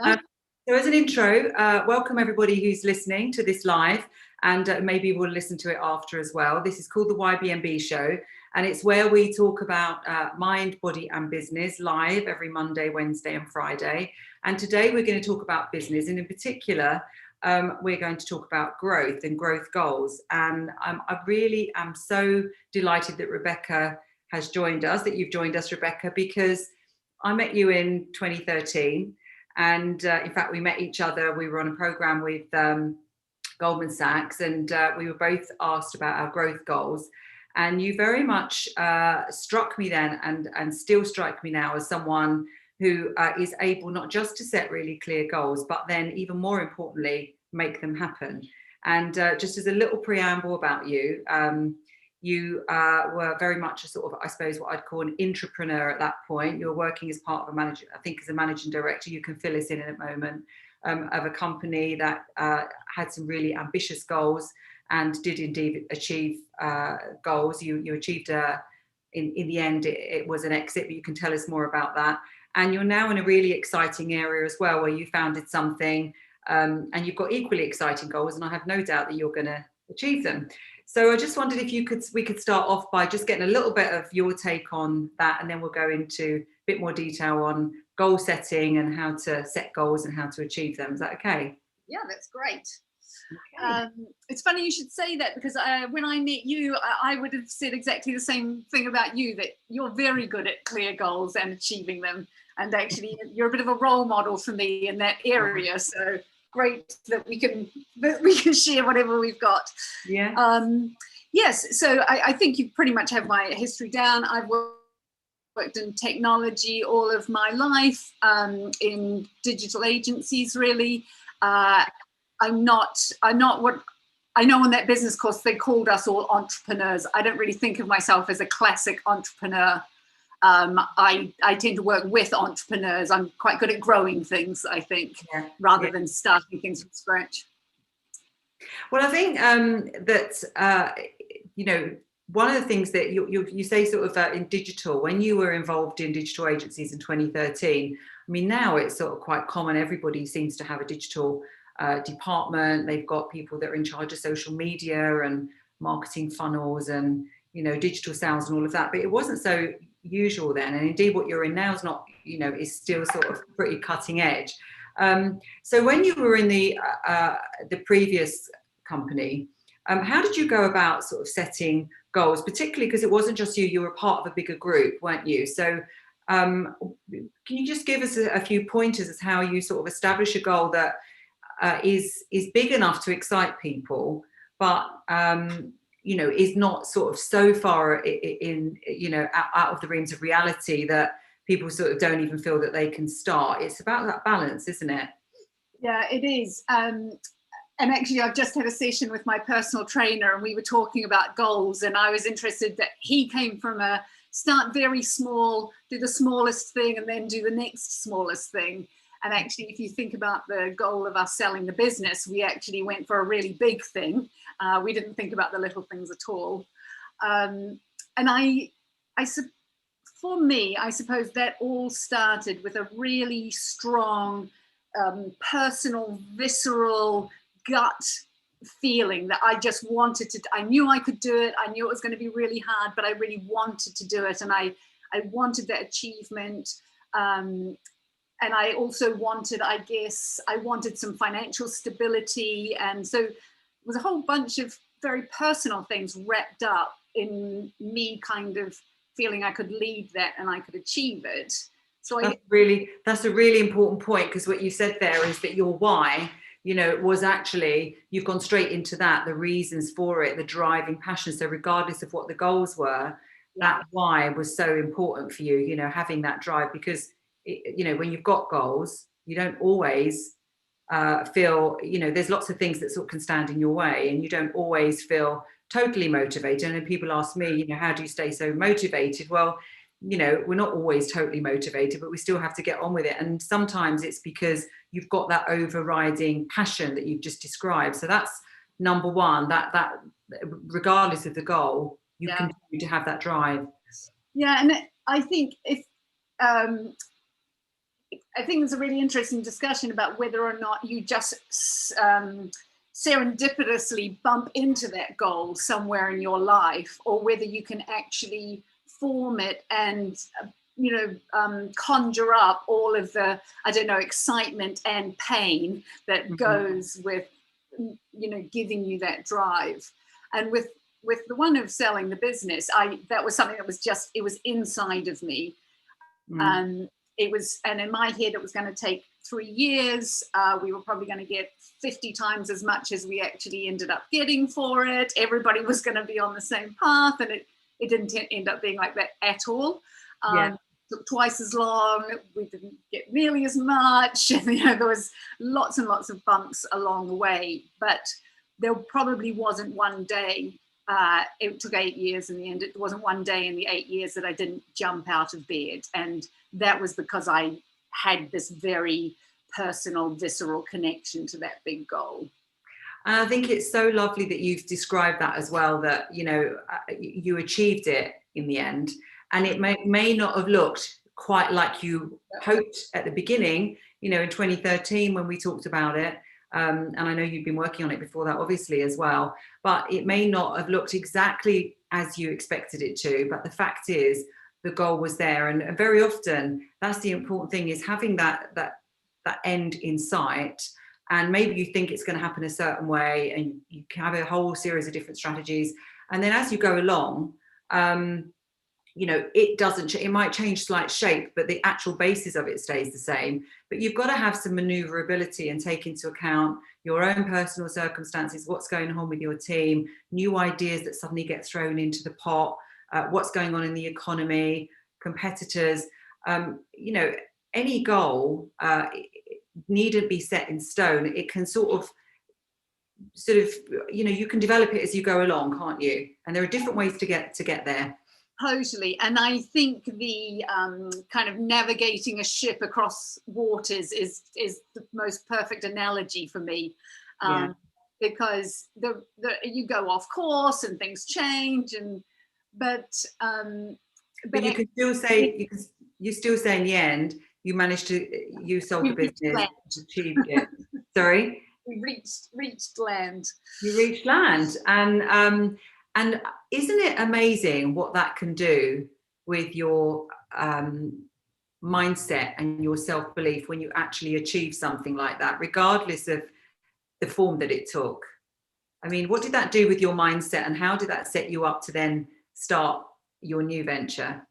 Um, so as an intro, welcome everybody who's listening to this live, and maybe we'll listen to it after as well. This is called the YBMB show, and it's where we talk about mind, body and business live every Monday, Wednesday and Friday. And today we're going to talk about business, and in particular, we're going to talk about growth and growth goals. And I really am so delighted that Rebecca has joined us, that you've joined us, Rebecca, because I met you in 2013. And in fact, we met each other. We were on a program with Goldman Sachs, and we were both asked about our growth goals. And you very much struck me then, and still strike me now, as someone who is able not just to set really clear goals, but then even more importantly, make them happen. And just as a little preamble about you, you were very much a sort of, I suppose, what I'd call an entrepreneur at that point. You're working as part of a manager, I think as a managing director, you can fill us in a moment, of a company that had some really ambitious goals and did indeed achieve goals. You achieved, in the end, it was an exit, but you can tell us more about that. And you're now in a really exciting area as well, where you founded something, and you've got equally exciting goals, and I have no doubt that you're going to achieve them. So I just wondered if we could start off by just getting a little bit of your take on that, and then we'll go into a bit more detail on goal setting and how to set goals and how to achieve them. Is that okay? Yeah, that's great. Okay. It's funny you should say that, because when I met you, I would have said exactly the same thing about you, that you're very good at clear goals and achieving them. And actually, you're a bit of a role model for me in that area. So great that we can share whatever we've got. Yeah. Yes, so I think you pretty much have my history down. I've worked in technology all of my life, in digital agencies, really. I'm not what I know on that business course, they called us all entrepreneurs. I don't really think of myself as a classic entrepreneur. I tend to work with entrepreneurs. I'm quite good at growing things, I think, rather than starting things from scratch. Well, I think that one of the things that you say sort of in digital, when you were involved in digital agencies in 2013, I mean, now it's sort of quite common. Everybody seems to have a digital department. They've got people that are in charge of social media and marketing funnels and, digital sales and all of that. But it wasn't so usual then. And indeed, what you're in now is not, is still sort of pretty cutting edge. So when you were in the previous company, how did you go about sort of setting goals, particularly because it wasn't just you were part of a bigger group, weren't you? So can you just give us a few pointers as how you sort of establish a goal that is big enough to excite people, but is not sort of so far in out of the realms of reality that people sort of don't even feel that they can start. It's about that balance, isn't it? Yeah, it is. And actually, I've just had a session with my personal trainer, and we were talking about goals, and I was interested that he came from a start very small, do the smallest thing, and then do the next smallest thing. And actually, if you think about the goal of us selling the business, we actually went for a really big thing. We didn't think about the little things at all. And for me, I suppose that all started with a really strong, personal, visceral gut feeling that I just wanted to. I knew I could do it. I knew it was going to be really hard, but I really wanted to do it. And I wanted that achievement. And I also wanted, I wanted some financial stability. And so it was a whole bunch of very personal things wrapped up in me kind of feeling I could lead that and I could achieve it. So that's a really important point, because what you said there is that your why, was actually, you've gone straight into that, the reasons for it, the driving passion. So regardless of what the goals were, that why was so important for you, having that drive, because when you've got goals, you don't always feel, there's lots of things that sort of can stand in your way, and you don't always feel totally motivated. And people ask me, how do you stay so motivated? Well, we're not always totally motivated, but we still have to get on with it. And sometimes it's because you've got that overriding passion that you've just described. So that's number one, that regardless of the goal, you continue to have that drive. Yeah, and I think if I think it's a really interesting discussion about whether or not you just serendipitously bump into that goal somewhere in your life, or whether you can actually form it and conjure up all of the, I don't know, excitement and pain that goes with, giving you that drive. And with the one of selling the business, that was something that was just, it was inside of me. And in my head, it was going to take 3 years. We were probably going to get 50 times as much as we actually ended up getting for it. Everybody was going to be on the same path, and it didn't end up being like that at all. Took twice as long. We didn't get nearly as much. There was lots and lots of bumps along the way, but there probably wasn't one day. It took 8 years in the end. It wasn't one day in the 8 years that I didn't jump out of bed. And that was because I had this very personal, visceral connection to that big goal. And I think it's so lovely that you've described that as well, that, you achieved it in the end. And it may not have looked quite like you hoped at the beginning, in 2013 when we talked about it. And I know you've been working on it before that, obviously, as well. But it may not have looked exactly as you expected it to. But the fact is, the goal was there. And very often, that's the important thing, is having that end in sight. And maybe you think it's going to happen a certain way, and you can have a whole series of different strategies. And then as you go along, it doesn't, it might change slight shape, but the actual basis of it stays the same. But you've got to have some maneuverability and take into account your own personal circumstances, what's going on with your team, new ideas that suddenly get thrown into the pot, what's going on in the economy, competitors. Any goal needn't be set in stone. It can you can develop it as you go along, can't you? And there are different ways to get there. Totally. And I think the kind of navigating a ship across waters is the most perfect analogy for me, because you go off course and things change, but you can still say, you still say in the end you managed to, you sold the business, achieved it. Sorry, we reached land. You reached land. And isn't it amazing what that can do with your mindset and your self-belief when you actually achieve something like that, regardless of the form that it took? I mean, what did that do with your mindset, and how did that set you up to then start your new venture?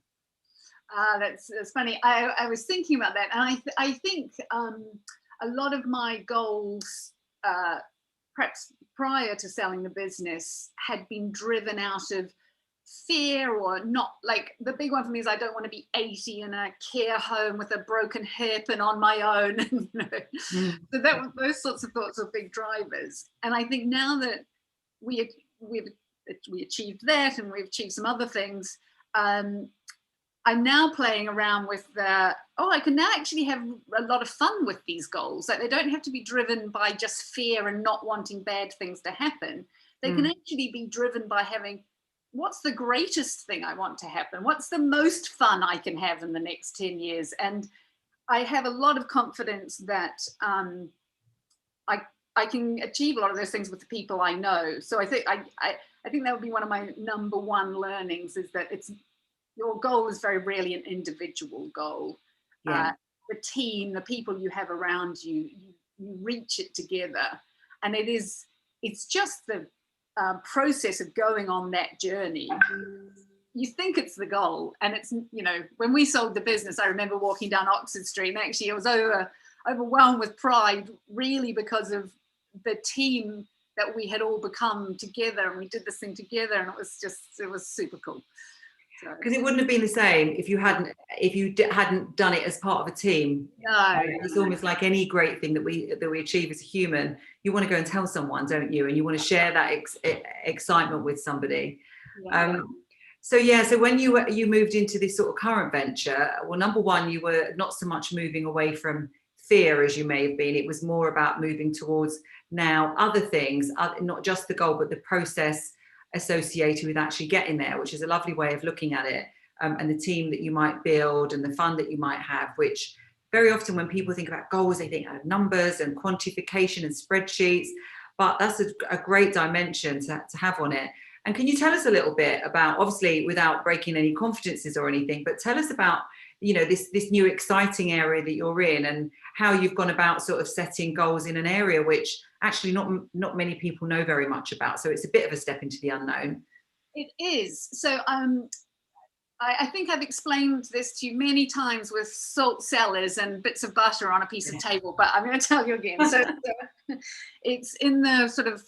That's funny. I was thinking about that, and I think a lot of my goals, perhaps prior to selling the business, had been driven out of fear, or not. Like, the big one for me is I don't want to be 80 in a care home with a broken hip and on my own. So those sorts of thoughts are big drivers. And I think now that we achieved that, and we've achieved some other things, I'm now playing around with I can now actually have a lot of fun with these goals. Like, they don't have to be driven by just fear and not wanting bad things to happen. They can actually be driven by having, what's the greatest thing I want to happen? What's the most fun I can have in the next 10 years? And I have a lot of confidence that I can achieve a lot of those things with the people I know. So I think that would be one of my number one learnings, is that your goal is very rarely an individual goal. The team, the people you have around you, you reach it together. And it's just the process of going on that journey. You think it's the goal, and it's, when we sold the business, I remember walking down Oxford Street, and actually I was overwhelmed with pride, really, because of the team that we had all become together, and we did this thing together, and it was super cool. Because it wouldn't have been the same if you hadn't done it as part of a team. No, it's almost like any great thing that we achieve as a human. You want to go and tell someone, don't you? And you want to share that excitement with somebody. So when you moved into this sort of current venture, well, number one, you were not so much moving away from fear as you may have been. It was more about moving towards now other things, not just the goal, but the process associated with actually getting there, which is a lovely way of looking at it, and the team that you might build and the fun that you might have, which very often when people think about goals, they think of numbers and quantification and spreadsheets, but that's a great dimension to have on it. And can you tell us a little bit about, obviously without breaking any confidences or anything, but tell us about, you know, this new exciting area that you're in, and how you've gone about sort of setting goals in an area which actually not many people know very much about. So it's a bit of a step into the unknown. It is. So I think I've explained this to you many times with salt cellars and bits of butter on a piece of table, but I'm going to tell you again. So it's in the sort of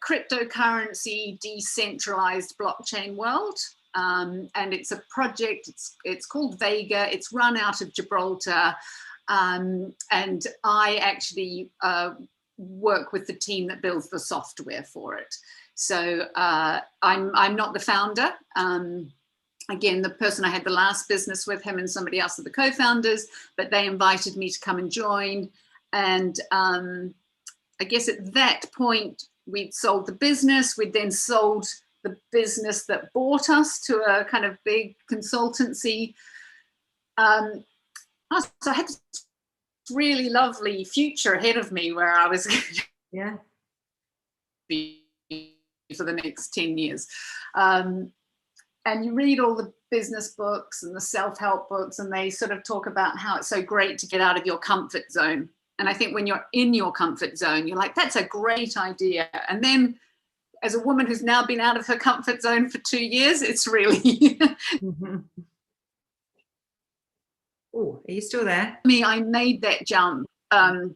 cryptocurrency, decentralized blockchain world. And it's a project, it's called Vega, it's run out of Gibraltar. And I actually work with the team that builds the software for it. So I'm not the founder. Again, the person I had the last business with, him and somebody else are the co-founders, but they invited me to come and join. And I guess at that point, we'd sold the business. We'd then sold the business that bought us to a kind of big consultancy. So I had this really lovely future ahead of me where I was going to be for the next 10 years. And you read all the business books and the self-help books, and they sort of talk about how it's so great to get out of your comfort zone. And I think when you're in your comfort zone, you're like, that's a great idea. And then as a woman who's now been out of her comfort zone for 2 years, it's really... Oh, are you still there? I made that jump. I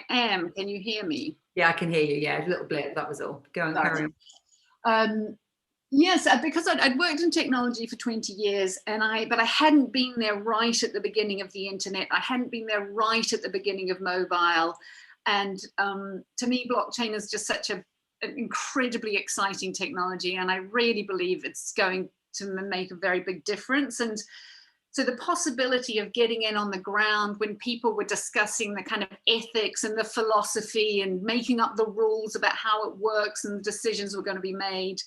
am. Can you hear me? Yeah, I can hear you. Yeah, a little blip. That was all. Go on, carry on. Yes, because I'd worked in technology for 20 years, but I hadn't been there right at the beginning of the internet. I hadn't been there right at the beginning of mobile. And to me, blockchain is just such an incredibly exciting technology, and I really believe it's going to make a very big difference. And so the possibility of getting in on the ground when people were discussing the kind of ethics and the philosophy and making up the rules about how it works and the decisions were going to be made.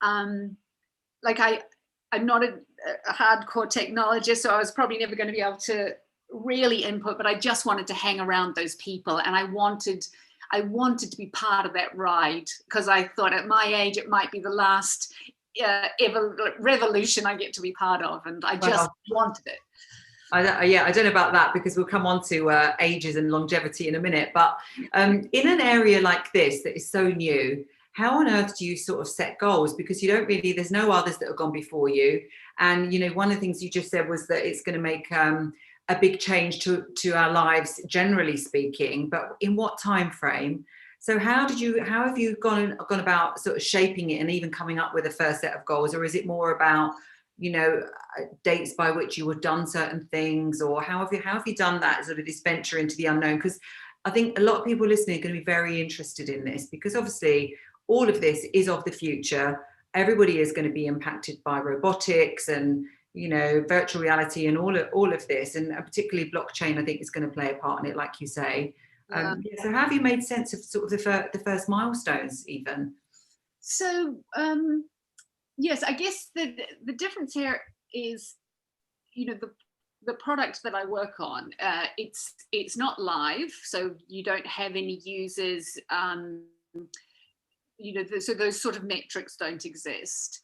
Like I'm not a hardcore technologist, so I was probably never going to be able to really input, but I just wanted to hang around those people, and I wanted to be part of that ride, because I thought at my age it might be the last revolution I get to be part of, and I just wanted it. I don't know about that, because we'll come on to ages and longevity in a minute, but in an area like this that is so new, how on earth do you sort of set goals? Because you don't really, there's no others that have gone before you. And, you know, one of the things you just said was that it's going to make a big change to our lives, generally speaking, but in what time frame? So how have you gone about sort of shaping it and even coming up with a first set of goals? Or is it more about, you know, dates by which you have done certain things, or how have you done that sort of this venture into the unknown? Because I think a lot of people listening are going to be very interested in this, because obviously all of this is of the future. Everybody is going to be impacted by robotics and, you know, virtual reality and all of this, and particularly blockchain, I think, is going to play a part in it, like you say. So how have you made sense of sort of the first milestones even? So yes, I guess the difference here is, you know, the product that I work on, it's not live, so you don't have any users. You know, so those sort of metrics don't exist.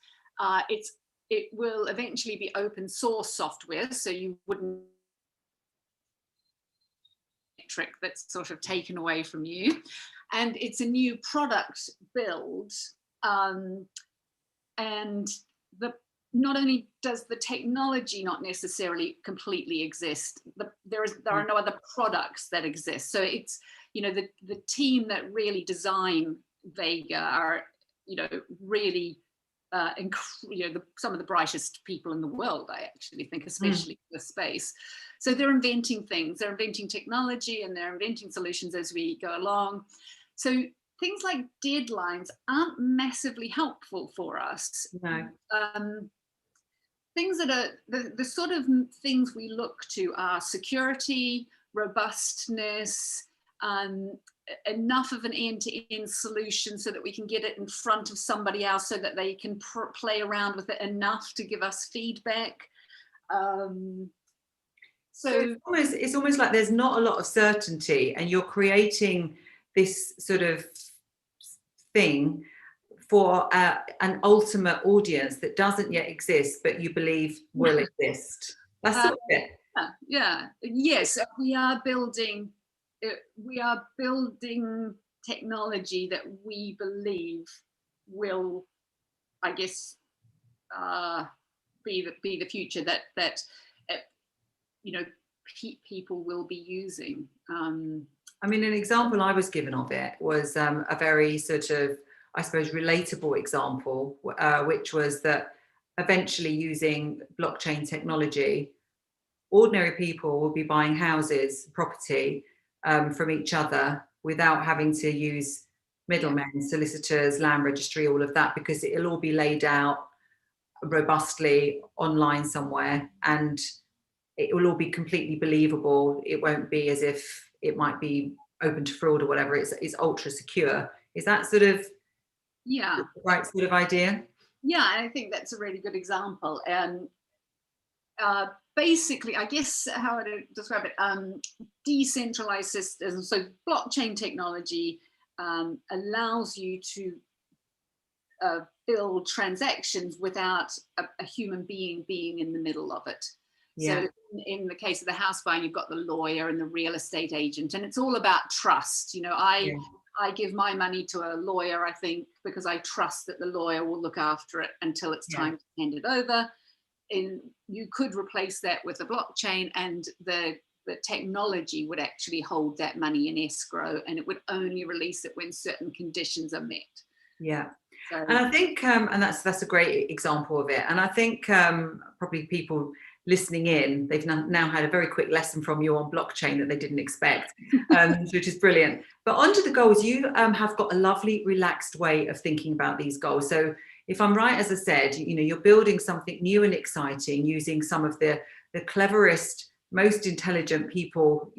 It will eventually be open source software, so you wouldn't metric that's sort of taken away from you. And it's a new product build, and not only does the technology not necessarily completely exist, there are no other products that exist. So it's, you know, the team that really design Vega are, you know, really some of the brightest people in the world, I actually think, especially in the space. So they're inventing things, they're inventing technology, and they're inventing solutions as we go along. So things like deadlines aren't massively helpful for us. No. Things that are the sort of things we look to are security, robustness, enough of an end-to-end solution so that we can get it in front of somebody else so that they can play around with it enough to give us feedback. So it's almost like there's not a lot of certainty, and you're creating this sort of thing for an ultimate audience that doesn't yet exist, but you believe will exist. That's sort of it. Yes, we are building technology that we believe will, I guess, be the future that people will be using. I mean, an example I was given of it was a very sort of, I suppose, relatable example, which was that eventually using blockchain technology, ordinary people will be buying houses, property from each other without having to use middlemen, solicitors, land registry, all of that, because it'll all be laid out robustly online somewhere, and it will all be completely believable. It won't be as if it might be open to fraud or whatever. It's ultra secure. Is that sort of the right sort of idea? Yeah, I think that's a really good example. And basically, I guess how to describe it, decentralized systems. So blockchain technology allows you to build transactions without a human being in the middle of it. Yeah. So in the case of the house buying, you've got the lawyer and the real estate agent, and it's all about trust. I give my money to a lawyer, I think, because I trust that the lawyer will look after it until it's time to hand it over. And you could replace that with a blockchain, and the technology would actually hold that money in escrow, and it would only release it when certain conditions are met. Yeah. So, and I think, and that's a great example of it. And I think probably people listening in, they've now had a very quick lesson from you on blockchain that they didn't expect, which is brilliant. But onto the goals, you have got a lovely, relaxed way of thinking about these goals. So if I'm right, as I said, you're building something new and exciting using some of the cleverest, most intelligent people,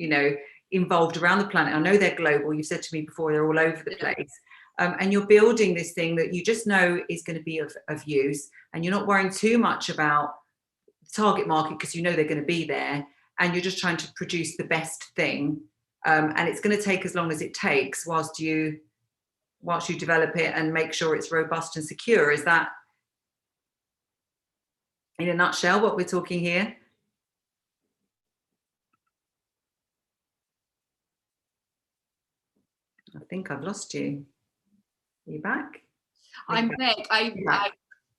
involved around the planet. I know they're global. You've said to me before, they're all over the place. And you're building this thing that you just know is going to be of use, and you're not worrying too much about the target market because you know they're going to be there, and you're just trying to produce the best thing. And it's going to take as long as it takes whilst you develop it and make sure it's robust and secure. Is that, in a nutshell, what we're talking here? I think I've lost you. Are you back? I'm back.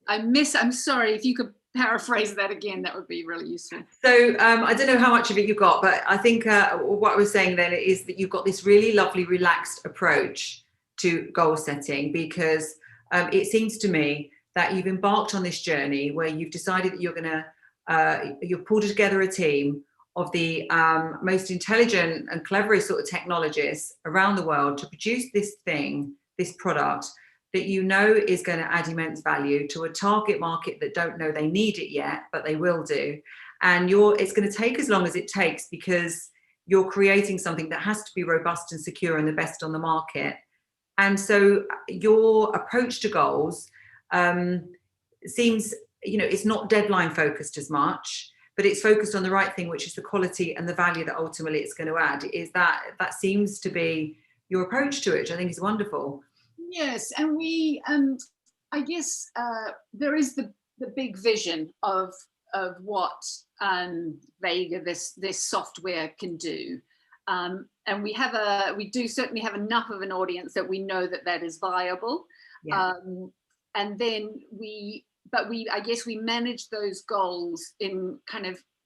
I'm sorry, if you could paraphrase that again, that would be really useful. So I don't know how much of it you got, but I think what I was saying then is that you've got this really lovely, relaxed approach to goal setting, because it seems to me that you've embarked on this journey where you've decided that you've pulled together a team of the most intelligent and cleverest sort of technologists around the world to produce this product that is going to add immense value to a target market that don't know they need it yet, but they will do. And it's going to take as long as it takes, because you're creating something that has to be robust and secure and the best on the market. And so your approach to goals seems, it's not deadline focused as much, but it's focused on the right thing, which is the quality and the value that ultimately it's going to add. That seems to be your approach to it, which I think is wonderful. Yes, and we, I guess there is the big vision of what Vega, this software can do, and we do certainly have enough of an audience that we know that is viable, and then I guess we manage those goals in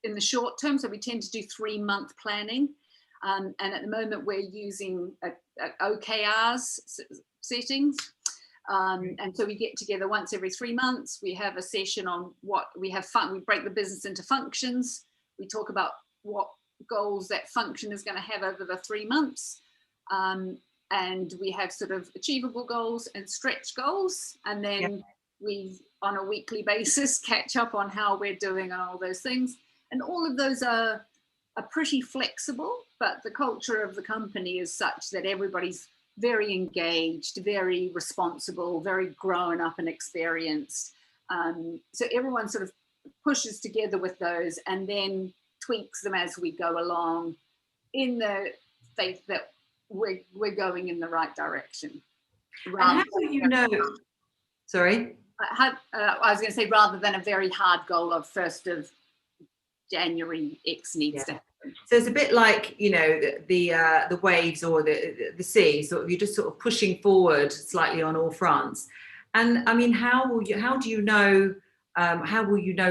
the short term, so we tend to do 3-month planning, and at the moment we're using OKRs settings, and so we get together once every 3 months. We have a session on we break the business into functions. We talk about what goals that function is going to have over the 3 months, and we have sort of achievable goals and stretch goals, and then we on a weekly basis catch up on how we're doing on all those things. And all of those are pretty flexible, but the culture of the company is such that everybody's very engaged, very responsible, very grown up and experienced. So everyone's sort of pushes together with those and then tweaks them as we go along, in the faith that we're going in the right direction. And how will you know? Sorry? I was going to say, rather than a very hard goal of 1st of January, X needs to happen. So it's a bit like, you know, the waves or the sea, sort of, you're just sort of pushing forward slightly on all fronts. And I mean, how will you know,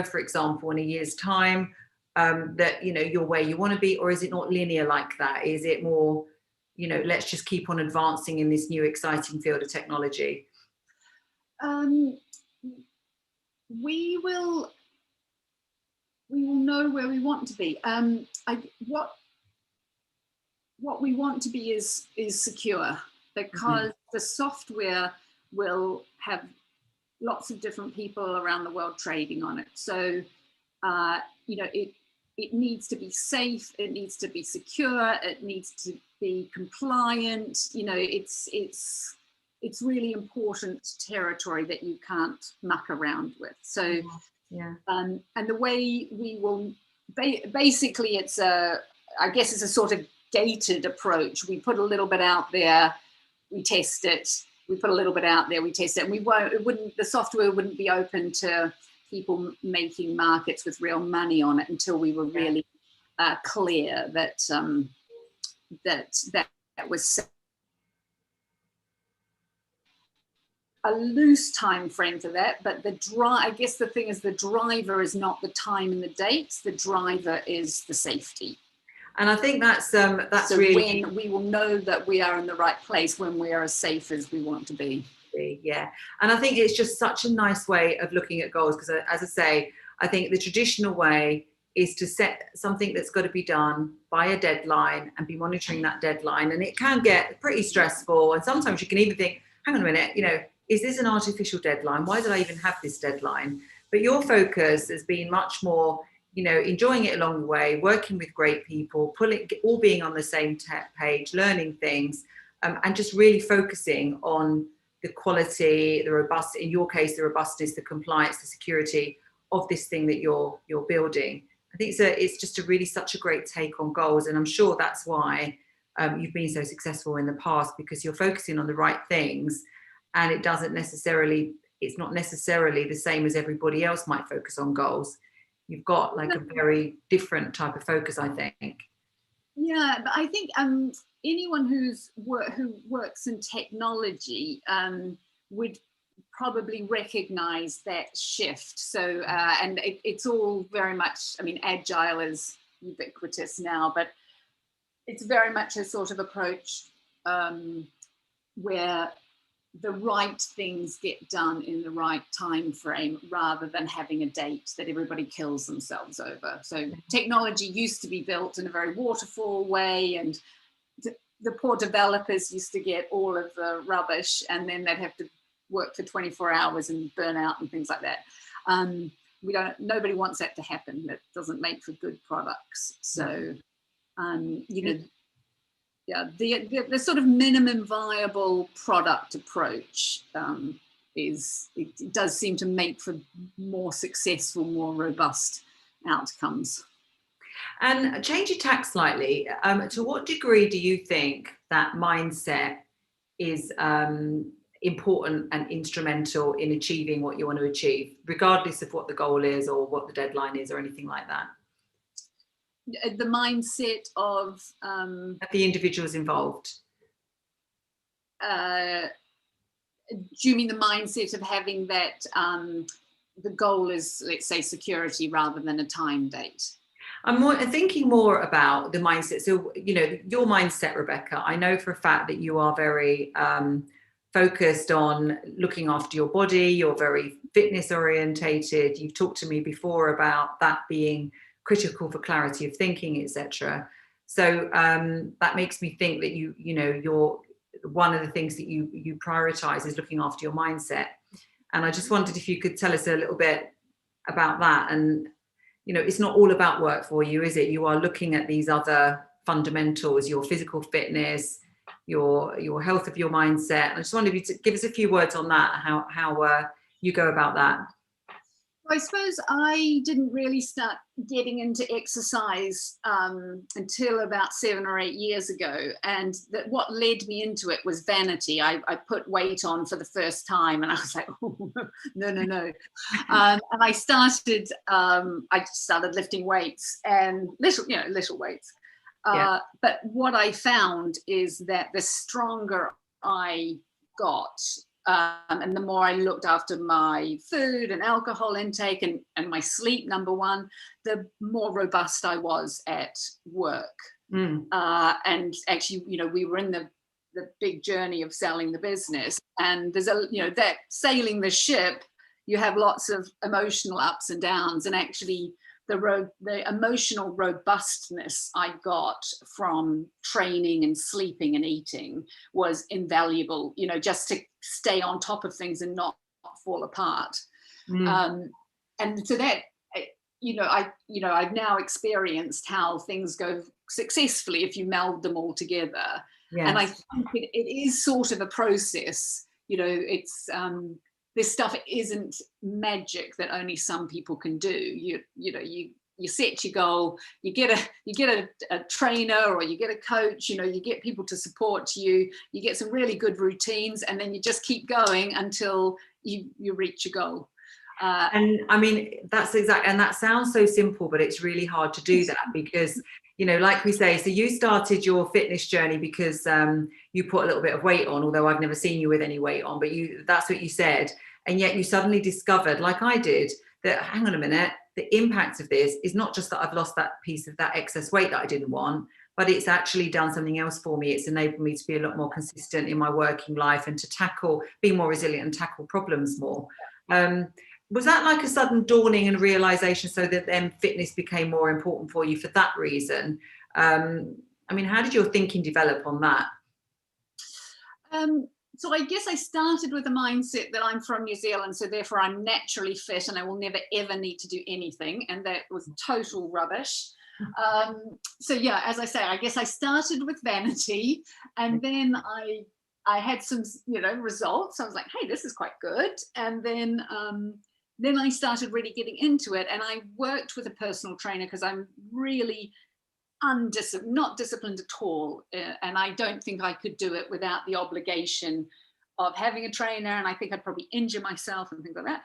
for example, in a year's time, that, you know, you're where you want to be? Or is it not linear like that? Is it more, you know, let's just keep on advancing in this new exciting field of technology? We will know where we want to be. What we want to be is secure, because the software will have lots of different people around the world trading on it. So, you know, it needs to be safe, it needs to be secure, it needs to be compliant. You know, it's really important territory that you can't muck around with. So, and the way we will, basically, it's I guess it's a sort of gated approach. We put a little bit out there, we test it. We put a little bit out there, we test it, and the software wouldn't be open to people making markets with real money on it until we were really clear that that was a loose time frame for that. But I guess the thing is, the driver is not the time and the dates. The driver is the safety. And I think that's so really, when we will know that we are in the right place, when we are as safe as we want to be. Yeah. And I think it's just such a nice way of looking at goals, because as I say, I think the traditional way is to set something that's got to be done by a deadline and be monitoring that deadline. And it can get pretty stressful. And sometimes you can even think, hang on a minute, you know, is this an artificial deadline? Why did I even have this deadline? But your focus has been much more, you know, enjoying it along the way, working with great people, all being on the same page, learning things, and just really focusing on the quality, the robust, in your case, the robustness, the compliance, the security of this thing that you're building. I think it's just such a great take on goals, and I'm sure that's why you've been so successful in the past, because you're focusing on the right things, and it's not necessarily the same as everybody else might focus on goals. You've got like a very different type of focus, I think. Yeah, but I think anyone who works in technology would probably recognize that shift. So, and it's all very much, I mean, agile is ubiquitous now, but it's very much a sort of approach where the right things get done in the right time frame, rather than having a date that everybody kills themselves over. So technology used to be built in a very waterfall way, and the poor developers used to get all of the rubbish, and then they'd have to work for 24 hours and burn out and things like that. Nobody wants that to happen. That doesn't make for good products. So, you know, yeah, the sort of minimum viable product approach it does seem to make for more successful, more robust outcomes. And change your tack slightly. To what degree do you think that mindset is important and instrumental in achieving what you want to achieve, regardless of what the goal is or what the deadline is or anything like that? The mindset of the individuals involved. Do you mean the mindset of having that the goal is, let's say, security rather than a time date? I'm thinking more about the mindset. So, you know, your mindset, Rebecca, I know for a fact that you are very focused on looking after your body. You're very fitness orientated. You've talked to me before about that being critical for clarity of thinking, etc. So that makes me think that you're one of the things that you prioritize is looking after your mindset. And I just wondered if you could tell us a little bit about that. And you know, it's not all about work for you, is it? You are looking at these other fundamentals, your physical fitness, your health of your mindset. I just wondered if you could give us a few words on that, how you go about that. I suppose I didn't really start getting into exercise until about 7 or 8 years ago. And that what led me into it was vanity. I put weight on for the first time and I was like, oh, no, no, no. And I started lifting weights and little weights. But what I found is that the stronger I got, and the more I looked after my food and alcohol intake and my sleep, number one, the more robust I was at work. And actually, we were in the big journey of selling the business, and there's that sailing the ship, you have lots of emotional ups and downs, and actually the emotional robustness I got from training and sleeping and eating was invaluable, just to stay on top of things and not fall apart. And so that, I've now experienced how things go successfully if you meld them all together. Yes. And I think it is sort of a process, it's, this stuff isn't magic that only some people can do. You set your goal, you get a trainer or you get a coach, you get people to support you, you get some really good routines, and then you just keep going until you reach your goal. And I mean, that's exactly, and that sounds so simple, but it's really hard to do that because, like we say, so you started your fitness journey because you put a little bit of weight on, although I've never seen you with any weight on, but that's what you said. And yet you suddenly discovered, like I did, that hang on a minute, the impact of this is not just that I've lost that piece of that excess weight that I didn't want, but it's actually done something else for me. It's enabled me to be a lot more consistent in my working life and to be more resilient and tackle problems more. Was that like a sudden dawning and realization so that then fitness became more important for you for that reason? I mean, how did your thinking develop on that? So I guess I started with a mindset that I'm from New Zealand, so therefore I'm naturally fit and I will never ever need to do anything, and that was total rubbish. So yeah, as I say, I guess I started with vanity, and then I had some results. I was like, hey, this is quite good, and then I started really getting into it, and I worked with a personal trainer because I'm really not disciplined at all, and I don't think I could do it without the obligation of having a trainer, and I think I'd probably injure myself and things like that.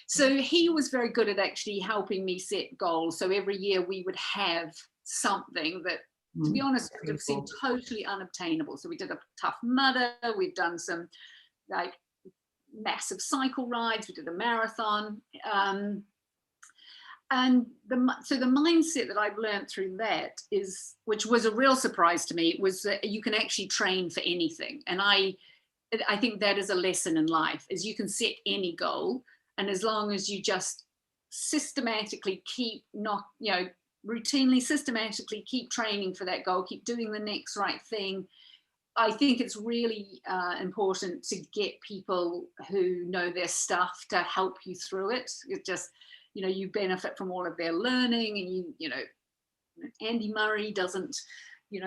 So he was very good at actually helping me set goals. So every year we would have something that, to be honest, would have seemed totally unobtainable. So we did a Tough Mudder, we've done some like massive cycle rides, we did a marathon, and so the mindset that I've learned through that is, which was a real surprise to me, was that you can actually train for anything. And I think that is a lesson in life, is you can set any goal, and as long as you just systematically routinely systematically keep training for that goal, keep doing the next right thing. I think it's really important to get people who know their stuff to help you through it. It just, you benefit from all of their learning, and Andy Murray doesn't,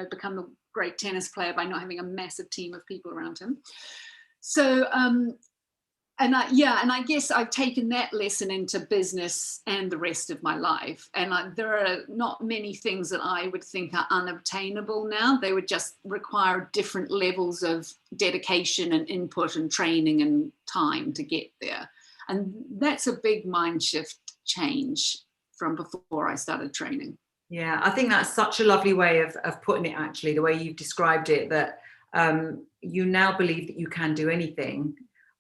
become the great tennis player by not having a massive team of people around him. So, and I guess I've taken that lesson into business and the rest of my life. And there are not many things that I would think are unobtainable now. They would just require different levels of dedication and input and training and time to get there. And that's a big mind shift change from before I started training. Yeah, I think that's such a lovely way of putting it, actually, the way you've described it, that you now believe that you can do anything.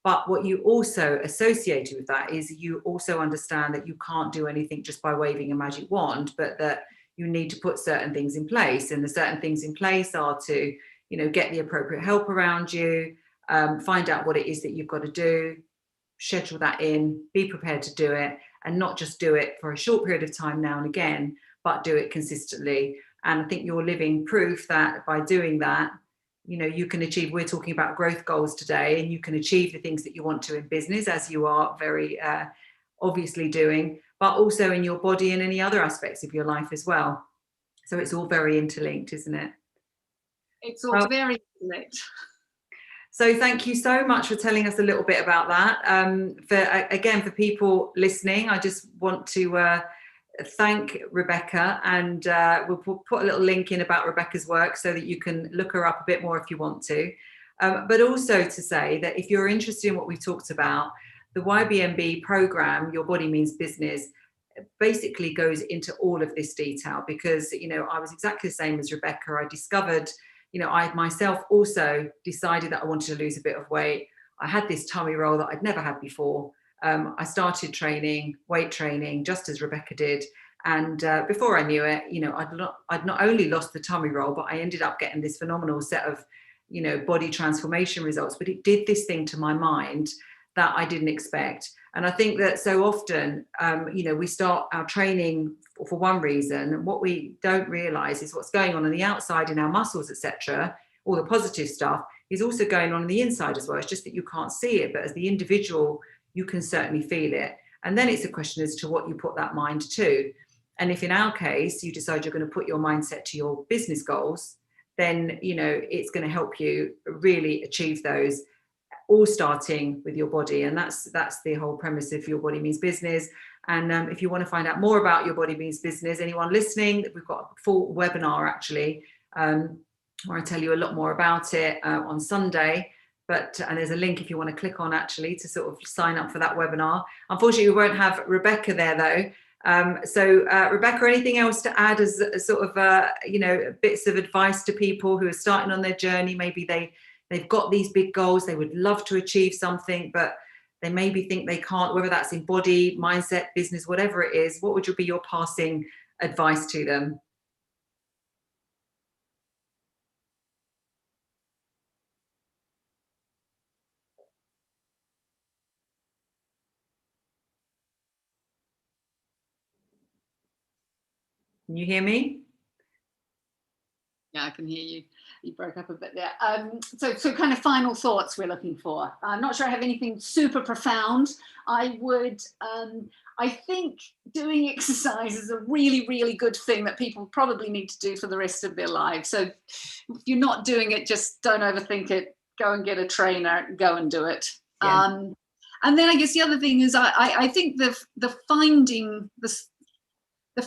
But what you also associated with that is you also understand that you can't do anything just by waving a magic wand, but that you need to put certain things in place. And the certain things in place are to, get the appropriate help around you, find out what it is that you've got to do, schedule that in, be prepared to do it, and not just do it for a short period of time now and again, but do it consistently. And I think you're living proof that by doing that, you can achieve, we're talking about growth goals today, and you can achieve the things that you want to in business, as you are very obviously doing, but also in your body and any other aspects of your life as well. So it's all very interlinked, isn't it? It's all very interlinked. So thank you so much for telling us a little bit about that. For people listening, I just want to thank Rebecca, and we'll put a little link in about Rebecca's work so that you can look her up a bit more if you want to. But also to say that if you're interested in what we've talked about, the YBMB program, Your Body Means Business, basically goes into all of this detail, because, you know, I was exactly the same as Rebecca. I discovered, you know, I myself also decided that I wanted to lose a bit of weight. I had this tummy roll that I'd never had before. I started weight training, just as Rebecca did. And before I knew it, you know, I'd not only lost the tummy roll, but I ended up getting this phenomenal set of, you know, body transformation results. But it did this thing to my mind that I didn't expect. And I think that so often, you know, we start our training for one reason, and what we don't realize is what's going on the outside in our muscles, etc. All the positive stuff is also going on the inside as well. It's just that you can't see it, but as the individual, you can certainly feel it. And then it's a question as to what you put that mind to. And if in our case, you decide you're going to put your mindset to your business goals, then, you know, it's going to help you really achieve those, all starting with your body. And that's the whole premise of Your Body Means Business. And if you want to find out more about Your Body Means Business, anyone listening, we've got a full webinar actually, where I tell you a lot more about it on Sunday. And there's a link if you want to click on actually to sort of sign up for that webinar. Unfortunately, we won't have Rebecca there though. Rebecca, anything else to add as a sort of, you know, bits of advice to people who are starting on their journey? Maybe they've got these big goals, they would love to achieve something, but they maybe think they can't, whether that's in body, mindset, business, whatever it is. What would be your passing advice to them? Can you hear me? Yeah, I can hear you. You broke up a bit there. So kind of final thoughts we're looking for. I'm not sure I have anything super profound. I think doing exercise is a really, really good thing that people probably need to do for the rest of their lives. So if you're not doing it, just don't overthink it. Go and get a trainer, go and do it. Yeah. And then I guess the other thing is I think the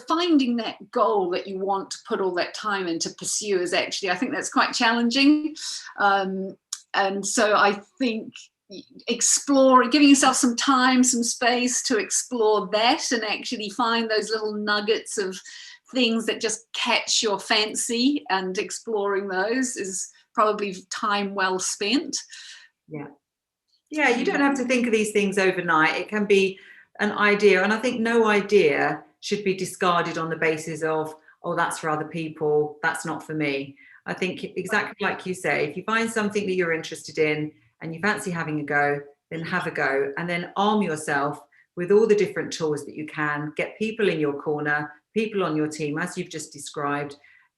finding that goal that you want to put all that time in to pursue is actually, I think that's quite challenging. And so I think giving yourself some time, some space to explore that and actually find those little nuggets of things that just catch your fancy, and exploring those is probably time well spent. Yeah. Yeah, you don't have to think of these things overnight. It can be an idea. And I think no idea should be discarded on the basis of, oh, that's for other people, that's not for me. I think exactly like you say, if you find something that you're interested in and you fancy having a go, then have a go, and then arm yourself with all the different tools that you can. Get people in your corner, people on your team, as you've just described.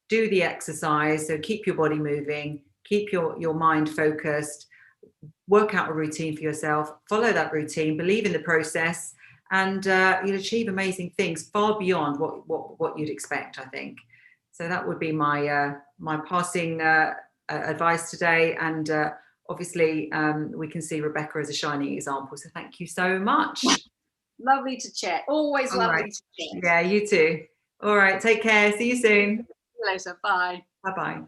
Do the exercise, so keep your body moving, keep your mind focused, work out a routine for yourself, follow that routine, believe in the process, and you'll achieve amazing things far beyond what you'd expect, I think. So that would be my passing advice today. And obviously, we can see Rebecca as a shining example. So thank you so much. Lovely to chat. Always lovely to chat. Yeah, you too. All right, take care. See you soon. See you later. Bye. Bye-bye.